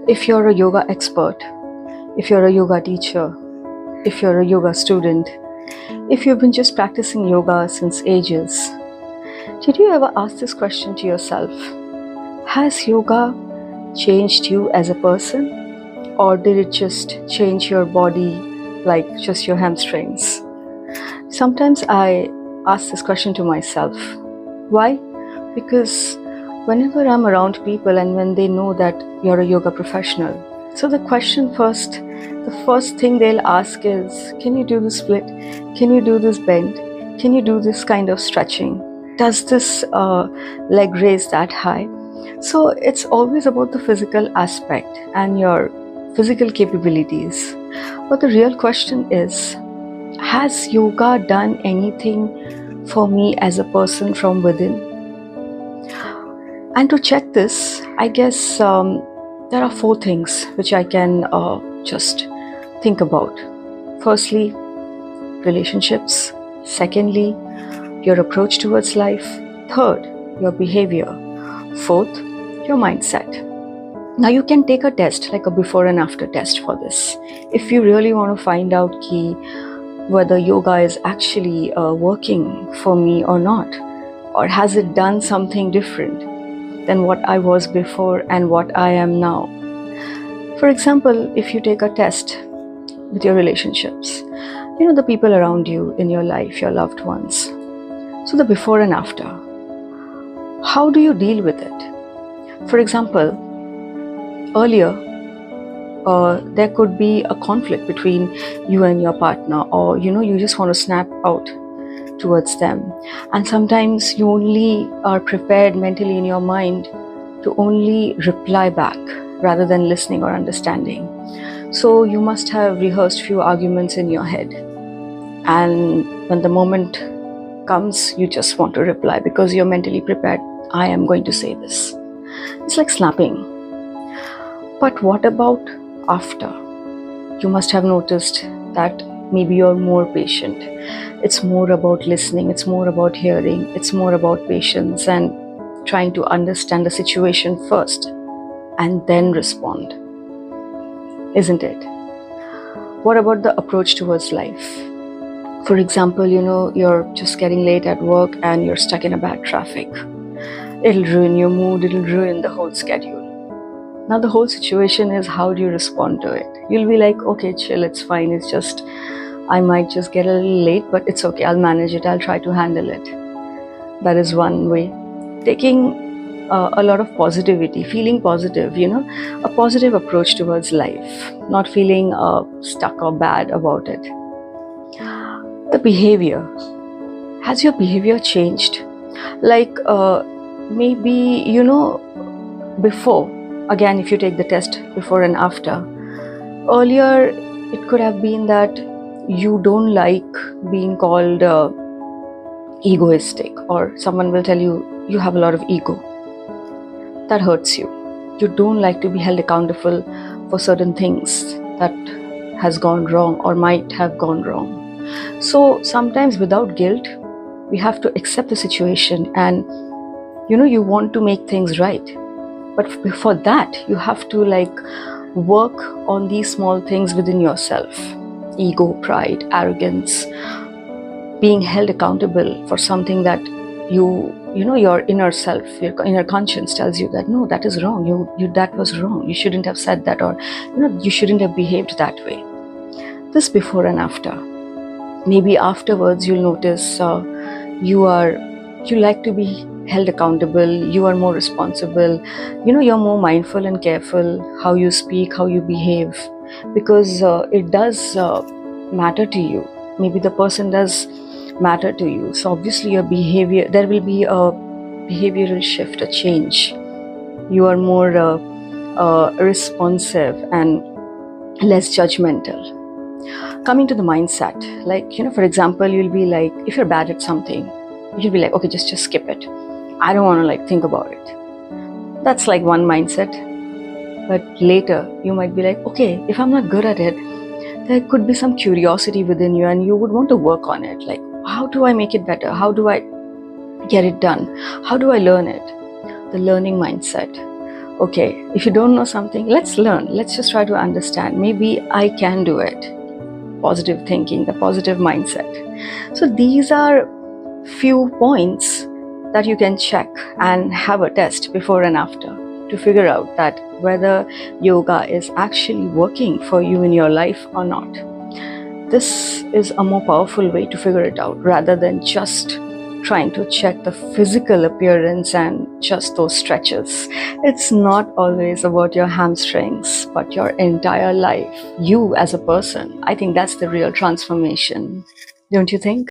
If you're a yoga expert, if you're a yoga teacher, if you're a yoga student, if you've been just practicing yoga since ages, did you ever ask this question to yourself? Has yoga changed you as a person, or did it just change your body like just your hamstrings? Sometimes I ask this question to myself. Why? Because whenever I'm around people and when they know that you're a yoga professional, so the first thing they'll ask is, can you do this split? Can you do this bend? Can you do this kind of stretching? Does this leg raise that high? So it's always about the physical aspect and your physical capabilities. But the real question is, has yoga done anything for me as a person from within? And to check this, I guess there are 4 things which I can just think about. Firstly, relationships. Secondly, your approach towards life. Third, your behavior. Fourth, your mindset. Now you can take a test, like a before and after test for this. If you really want to find out whether yoga is actually working for me or not, or has it done something different than what I was before and what I am now. For example, if you take a test with your relationships, the people around you in your life, your loved ones. So the before and after, how do you deal with it? For example, earlier, there could be a conflict between you and your partner, or you just want to snap out towards them, and sometimes you only are prepared mentally in your mind to only reply back rather than listening or understanding. So you must have rehearsed few arguments in your head, and when the moment comes, you just want to reply because you're mentally prepared. I am going to say this. It's like snapping. But what about after? You must have noticed that maybe you're more patient. It's more about listening, it's more about hearing, it's more about patience and trying to understand the situation first and then respond. Isn't it? What about the approach towards life? For example, you're just getting late at work and you're stuck in a bad traffic. It'll ruin your mood, it'll ruin the whole schedule. Now the whole situation is, how do you respond to it? You'll be like, okay, chill, it's fine, it's just I might just get a little late, but it's okay, I'll manage it, I'll try to handle it. That is one way. Taking a lot of positivity, feeling positive, a positive approach towards life, not feeling stuck or bad about it. The behavior. Has your behavior changed? Like maybe, before, again, if you take the test before and after, earlier it could have been that you don't like being called egoistic, or someone will tell you, you have a lot of ego. That hurts you. You don't like to be held accountable for certain things that has gone wrong or might have gone wrong. So sometimes without guilt, we have to accept the situation and you want to make things right. But before that, you have to work on these small things within yourself. Ego, pride, arrogance, being held accountable for something that your inner self, your inner conscience tells you that no, that is wrong. That was wrong. You shouldn't have said that, or you shouldn't have behaved that way. This before and after. Maybe afterwards you'll notice you like to be held accountable, you are more responsible, you're more mindful and careful how you speak, how you behave, because it does matter to you. Maybe the person does matter to you. So obviously your behavior, there will be a behavioral shift, a change. You are more responsive and less judgmental. Coming to the mindset, for example, you'll be like, if you're bad at something, you'll be like, okay, just skip it. I don't want to think about it. That's one mindset. But later you might be like, okay, if I'm not good at it, there could be some curiosity within you and you would want to work on it. How do I make it better? How do I get it done? How do I learn it? The learning mindset. Okay, if you don't know something, let's learn. Let's just try to understand. Maybe I can do it. Positive thinking, the positive mindset. So these are few points that you can check and have a test before and after to figure out that whether yoga is actually working for you in your life or not. This is a more powerful way to figure it out rather than just trying to check the physical appearance and just those stretches. It's not always about your hamstrings, but your entire life, you as a person. I think that's the real transformation, don't you think?